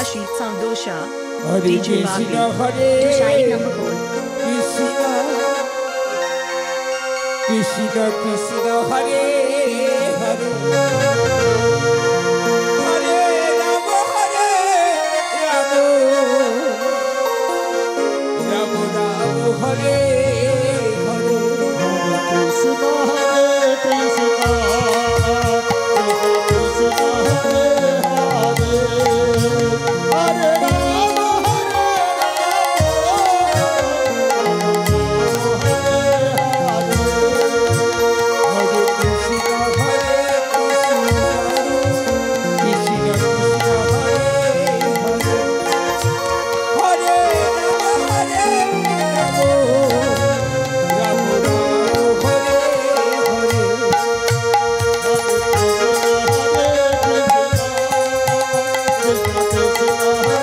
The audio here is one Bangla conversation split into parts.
Rashid Sandosha, Hare DJ Krishna, Bhagwan, Hare Shahid number 4. Krishna, Krishna Krishna, Hare Hare, Hare Rama, Rama Rama, Hare Hare, Krishna Hare Krishna, Krishna Hare Hare, Hare Rama Hare Hare Krishna, Hare Krishna, Krishna Krishna, Hare Hare, Hare Rama, Rama Rama, Hare Hare. Krishna Krishna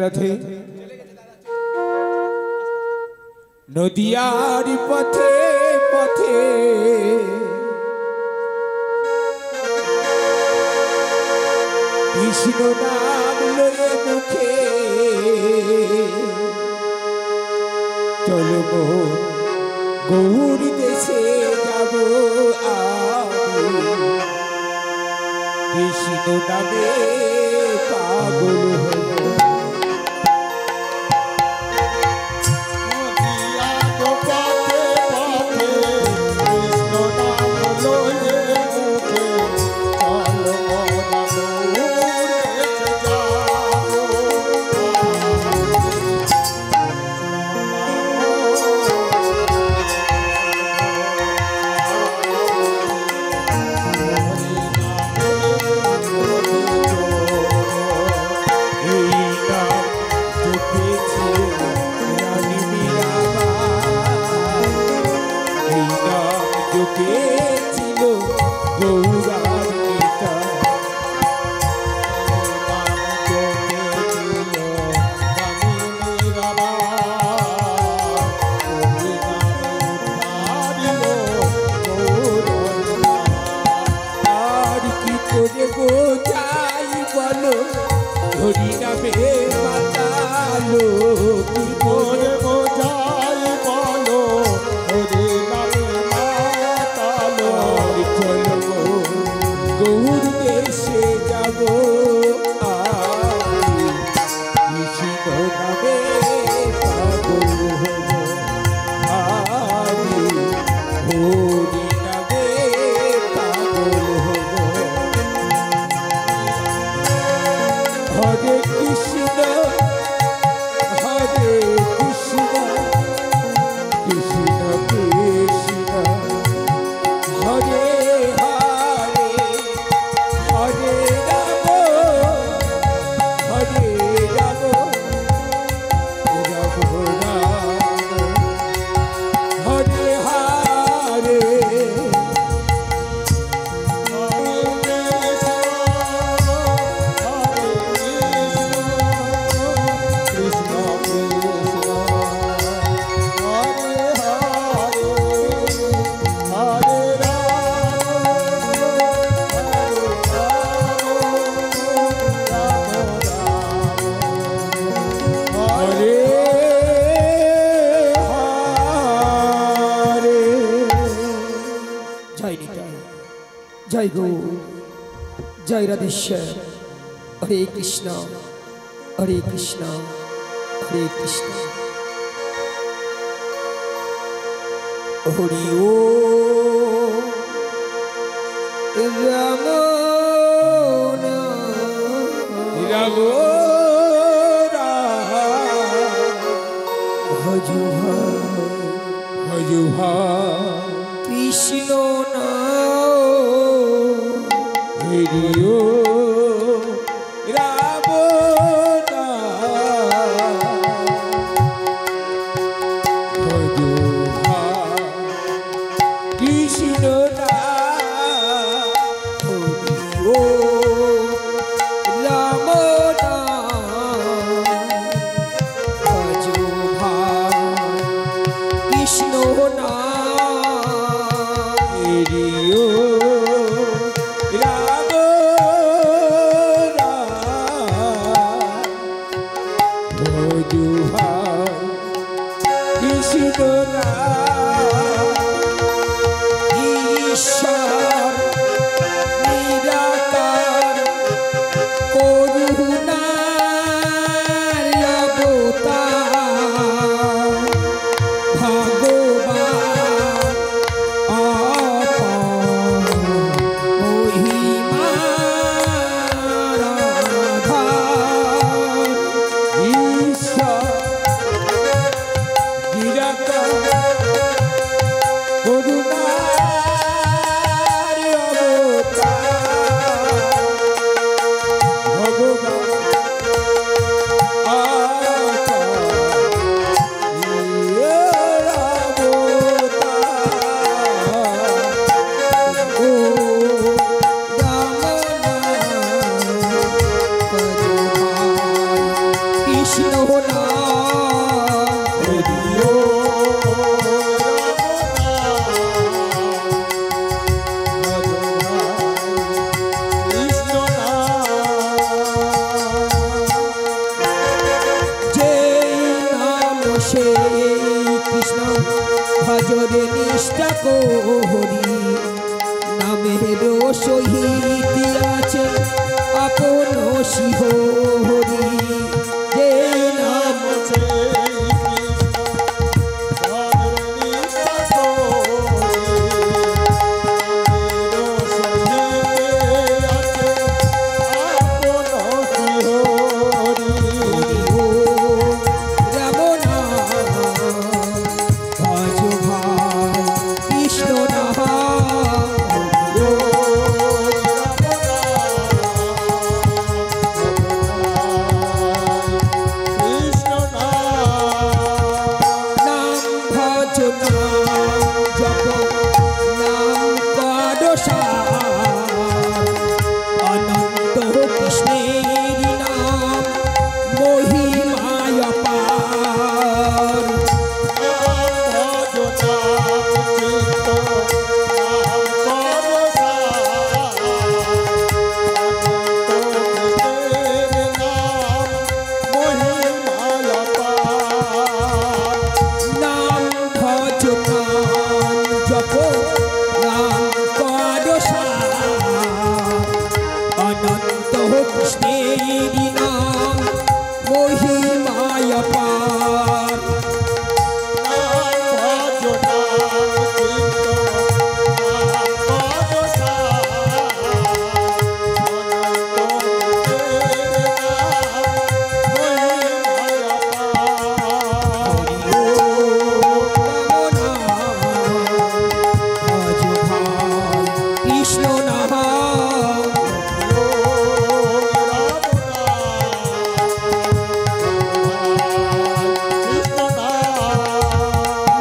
Radhe নদিয়ার পথে পথে কৃষ্ণ নাম লয়ে মুখে চলব গৌর দেশে যাব আমি কৃষ্ণ নামে পাগল হব जय गौ जय राधेश्वर हरे कृष्ण हरे कृष्ण हरे कृष्ण हरि ओम राम हजुहा कृष्ण हरिओ राम हजुहा कृष्ण हरिओ राम भजुहा कृष्ण हरिओ राम ভজু ভাই কৃষ্ণ নাম ঈশ্বর নিরাকার করুণার অবতার ভগবান অপার মহিমার আধার ঈশ্বর নিরাকার করুণার অবতার ভগবান ও রাম নাম কৃষ্ণ নাম যেই নাম সেই কৃষ্ণ ভজরে নিষ্ঠা করি নামের সহিত আছে আপন শিহরি যেই নাম রাম নাম ভজ ভাই কৃষ্ণ নাম নাম ভজ নাম জপ নাম করো সার অনন্ত কৃষ্ণের নাম মহিমায় পার নাম ভজ নাম জপ নাম করো সার অনন্ত কৃষ্ণের নাম মহিমায় পার কৃষ্ণ নাম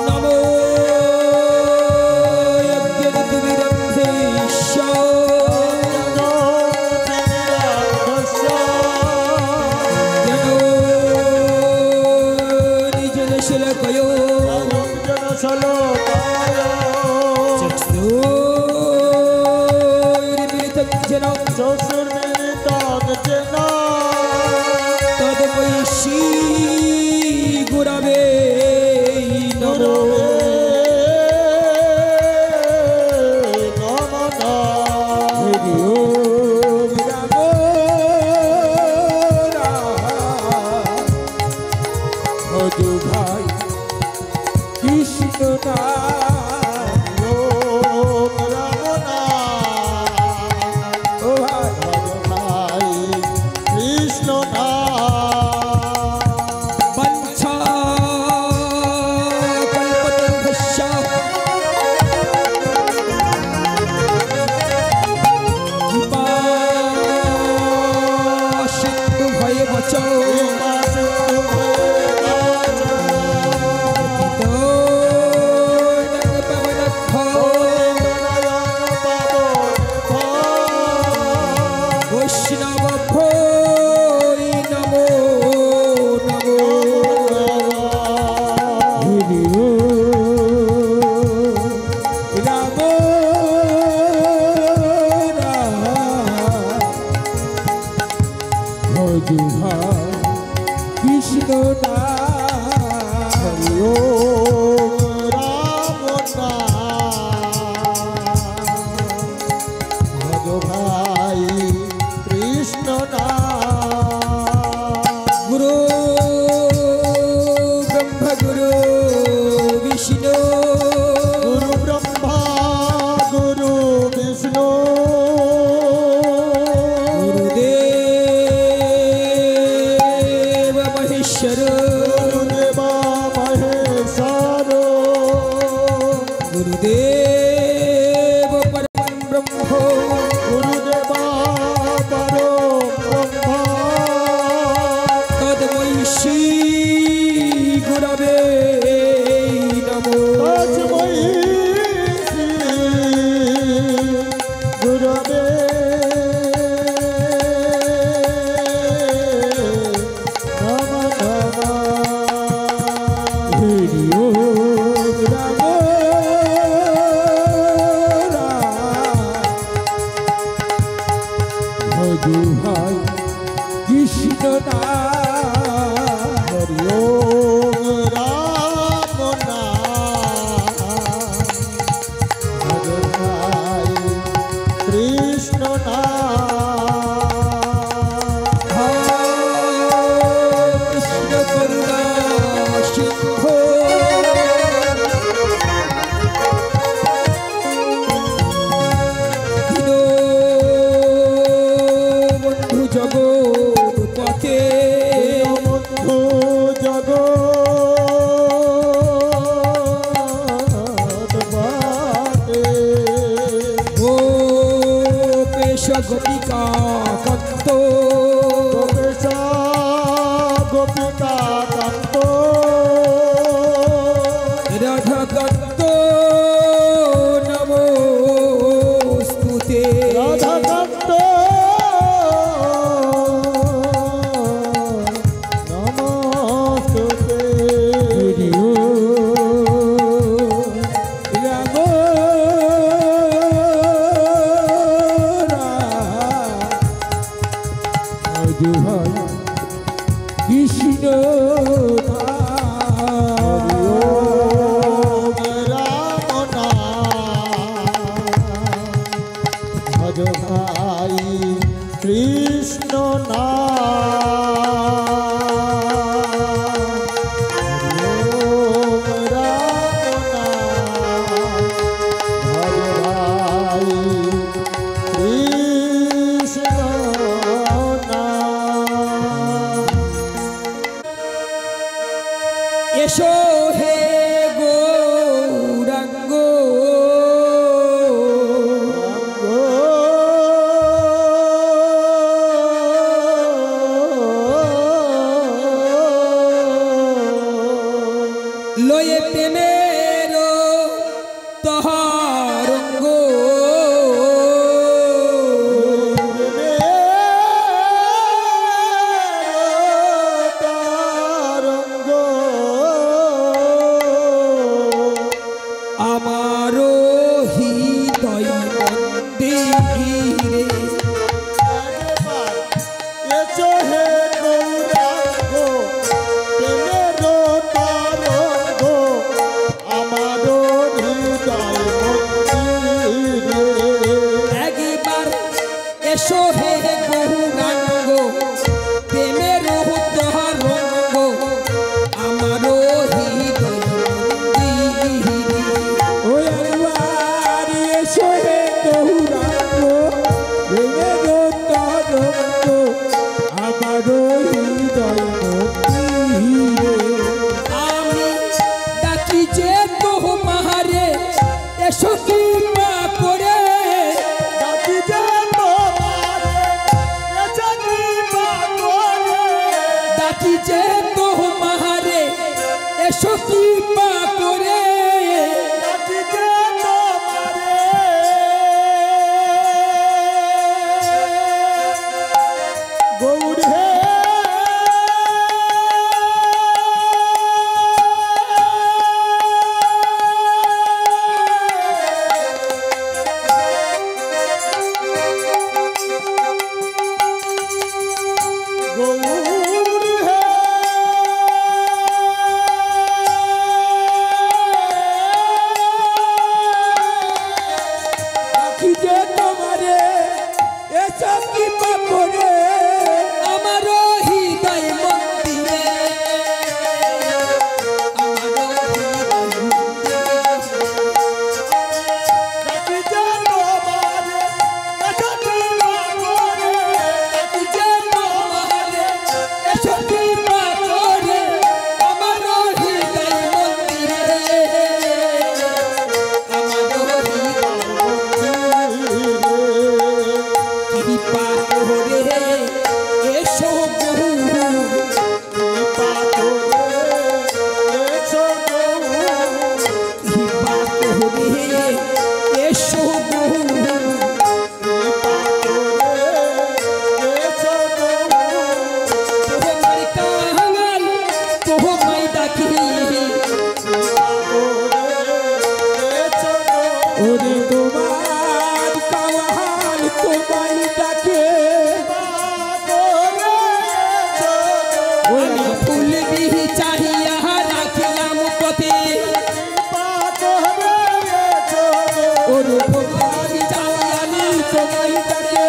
নমো তদবৈশী গুরবে নমো ভজু ভাই কৃষ্ণ নাম ও ভাই কৃষ্ণ বঞ্ছা কল্পতরুভ্যশ্চ কৃপা সিন্ধু ভয়েবচ বৈষ্ণব ভৈ নমো নমো রাম ভজু ভাই কৃষ্ণ না হরি ওম রাম নাম ভজ ভাই কৃষ্ণ নাম গুরু ব্রহ্মা গুরু বিষ্ণু গুরু ব্রহ্মা গুরু বিষ্ণু গুরুদেব মহেশ্বর গুরুদেবা মহেশ্বর গুরুদেব পরম ব্রহ্ম গুরুদেবা পরম ব্রহ্ম তদ্মৈ শ্রী গুরবে নমো তস্मै শ্রী গুরবে নমঃ হরি ওম রাম ভজু ভাই কৃষ্ণ না হরি ওম রাম নাম ভজ ভাই কৃষ্ণ নাম কৃষ্ণ করুণা সিন্ধু দীনবন্ধু জগৎপতে বন্ধু জগৎপতে গোপেশ গোপিকা কন্ত গোপেশা গোপিকা কান্ত রাধাকান্ত নমোস্তুতে রাধাকান্ত নমস্তুতে হরি ওম রাম ভজু ভাই কৃষ্ণ না ওম রাম নাম ভজ ভাই কৃষ্ণ নাম ওম রাম নাম ভজ ভাই কৃষ্ণ নাম এসো হে গৌরাঙ্গ লয়ে প্রেমের তহারঙ্গ আমারো হৃদয় মন্দিরে একবার এসো হে গৌরাঙ্গ প্রেমের তহারঙ্গ আমারো হৃদয় মন্দিরে ওই একবার এসো হে গৌরাঙ্গ প্রেমের তরঙ্গ আমার হৃদয় মন্দিরে আমি ডাকি যে তোমারে এসো কৃপা করে ডাকি যে তোমারে এসো কৃপা করে গৌর হে গৌর হে আমি ফুল বিহি চাহিয়া রাখিলাম পথে ওর ভগবান চাহিয়ানি তোমায় ডাকে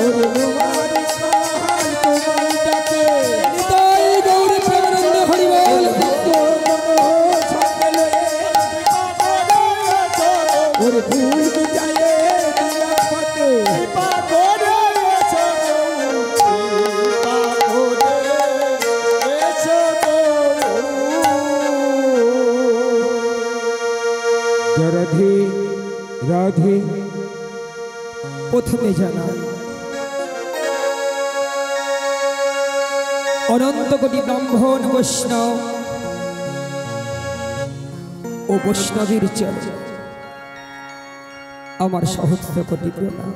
ওর রোমার কাহার তোমায় ডাকে নিতাই গৌর প্রেমানন্দ হরি বল ওর ভুল যায় দিলা পথে রাধে রাধে প্রথমে জানাই অনন্ত কোটি ব্রাহ্মণ বৈষ্ণব ও বৈষ্ণবীর চরণ আমার সহস্র কোটি প্রণাম।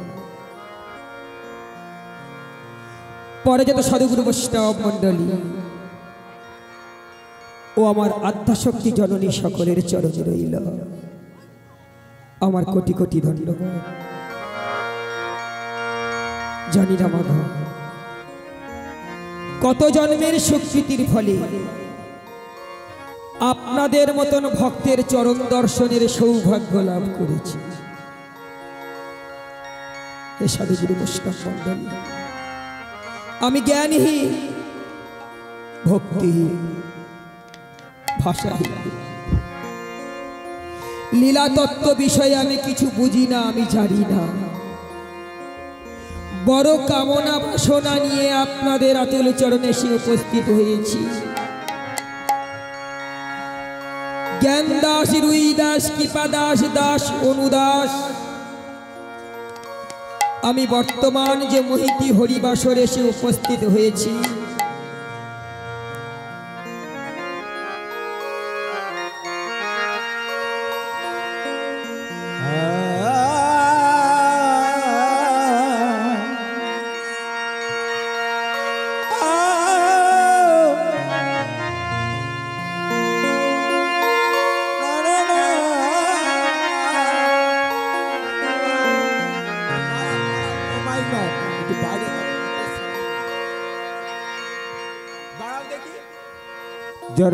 পরে যত সাধুগুরু বৈষ্ণব মণ্ডলী ও আমার আদ্যাশক্তি জননী সকলের চরণে রইল আমার কোটি কোটি ধন্যবাদ। জানি না মাঘ কত জন্মের স্বীকৃতির ফলে আপনাদের মতন ভক্তের চরণ দর্শনের সৌভাগ্য লাভ করেছি। হে সাধুগুরু বৈষ্ণব মণ্ডলী, আমি জ্ঞানহীন, ভক্তিহীন, ভাষাহীন, লীলা তত্ত্ব বিষয়ে আমি কিছু বুঝি না, আমি জানি না। বড় কামনা বাসনা নিয়ে আপনাদের আতুল চরণে এসে উপস্থিত হয়েছি। জ্ঞান দাস, রুই দাস, কৃপা দাস, দাস অনুদাস, আমি বর্তমান যে মহিতি হরিবাসরে এসে উপস্থিত হয়েছি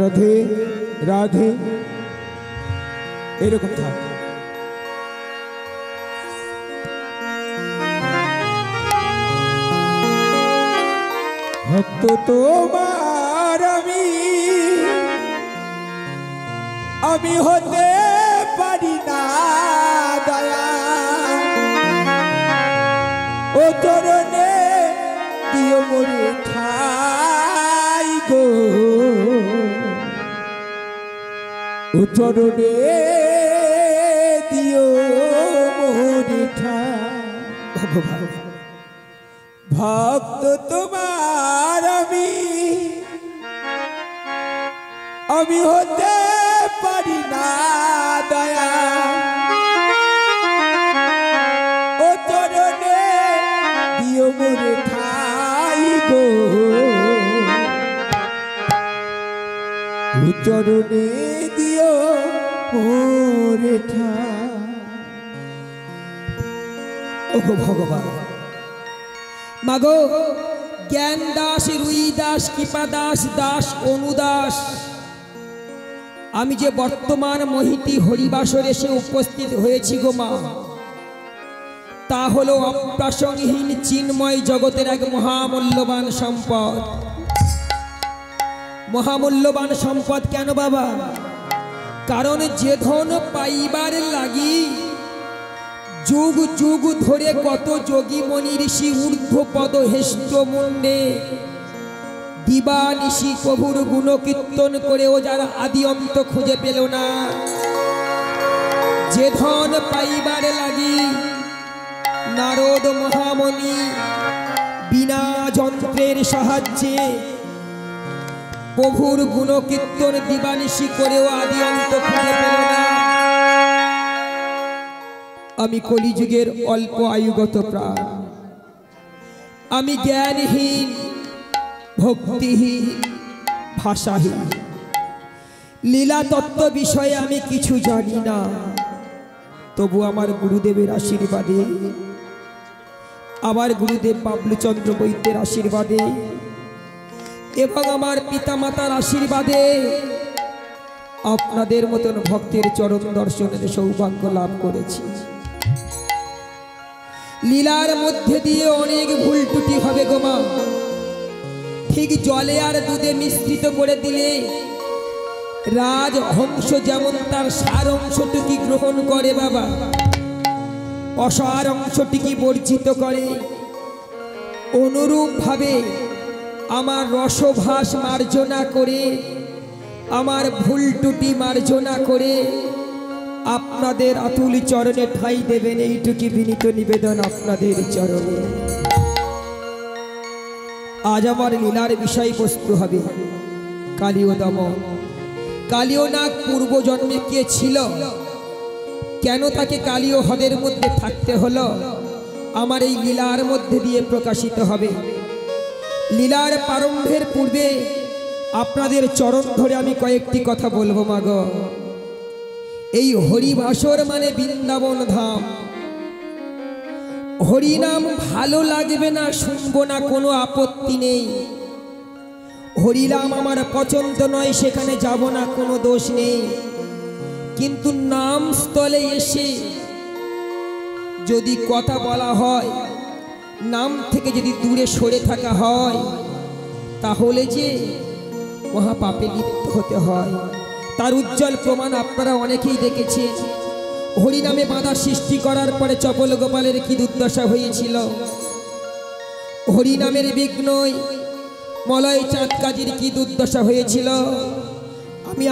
রাধে রাধে এরকম থাক। ভক্ত তোমার আমি হতে পারি না দয়া, ও চরণে দিও মোরে ঠাই গো, ও চরণে দিও মোরে ঠাই। ভগবান ভক্ত তোমার আমি হতে পারি না দয়া, ও চরণে দিও মোরে ঠাই গো, ও চরণে দিও মোরে ঠাই। ও ভগবান, মাগো জ্ঞান দাস, রুই দাস, কৃপা দাস, দাস অনুদাস, আমি যে বর্তমান মহিতি হরিবাসরে এসে উপস্থিত হয়েছি গো মা, তা হলো অপ্রাসঙ্গহীন চিন্ময় জগতের এক মহামূল্যবান সম্পদ। মহামূল্যবান সম্পদ কেন বাবা? কারণ যে ধন পাইবার লাগি যুগ যুগ ধরে কত যোগী মনি ঋষি ঊর্ধ্ব পদ হেষ্ট মুন্ডে দিবানিশি প্রভুর গুণ কীর্তন করেও যারা আদি অন্ত খুঁজে পেল না, যে ধন পাইবার লাগি নারদ মহামণি বিনা যন্ত্রের সাহায্যে প্রভুর গুণ কীর্তন দিবানিশি করেও আদি অন্ত খুঁজে পেল না। আমি কলিযুগের অল্প আয়ুগত প্রাণ, আমি জ্ঞানহীন, ভক্তিহীন, ভাষাহীন, লীলা তত্ত্ব বিষয়ে আমি কিছু জানি না। তবু আমার গুরুদেবের আশীর্বাদে আমার গুরুদেব বাবলুচন্দ্র বৈদ্যের আশীর্বাদে এবং আমার পিতামাতার আশীর্বাদে আপনাদের মতন ভক্তের চরণ দর্শনের সৌভাগ্য লাভ করেছি। লীলার মধ্যে দিয়ে অনেক ভুল ত্রুটি হবে গো মা। ঠিক জলে আর দুধে মিশ্রিত করে দিলে রাজহংস যেমন তার সার অংশটুকি গ্রহণ করে বাবা, অসার অংশটিকে বর্জিত করে, অনুরূপ ভাবে আমার রসভাস মার্জনা করে, আমার ভুল ত্রুটি মার্জনা করে আপনাদের আতুল চরণে ঠাঁই দেবেন, এইটুকি বিনীত নিবেদন আপনাদের চরণে। আজ আমার লীলার বিষয়বস্তু হবে কালীয় দমন। কালীয় নাগ পূর্ব জন্মে কে ছিল, কেন তাকে কালীয় হ্রদের মধ্যে থাকতে হলো, আমার এই লীলার মধ্যে দিয়ে প্রকাশিত হবে। লীলার প্রারম্ভের পূর্বে আপনাদের চরণ ধরে আমি কয়েকটি কথা বলবো মাগ। এই হরিবাসর মানে বৃন্দাবন ধাম। হরিনাম ভালো লাগবে না, শুনবো না, কোনো আপত্তি নেই। হরিনাম আমার পছন্দ নয়, সেখানে যাব না, কোনো দোষ নেই। কিন্তু নাম স্থলে এসে যদি কথা বলা হয়, নাম থেকে যদি দূরে সরে থাকা হয়, তাহলে যে মহাপাপে লিপ্ত হতে হয়। তার উজ্জ্বল প্রমাণ আপনারা অনেকেই দেখেছেন। হরিনামে বাধা সৃষ্টি করার পরে চপল গোপালের কি দুর্দশা হয়েছিল। হরিনামের বিঘ্নই মলয় চাঁদ কাজীর কি দুর্দশা হয়েছিল। আমি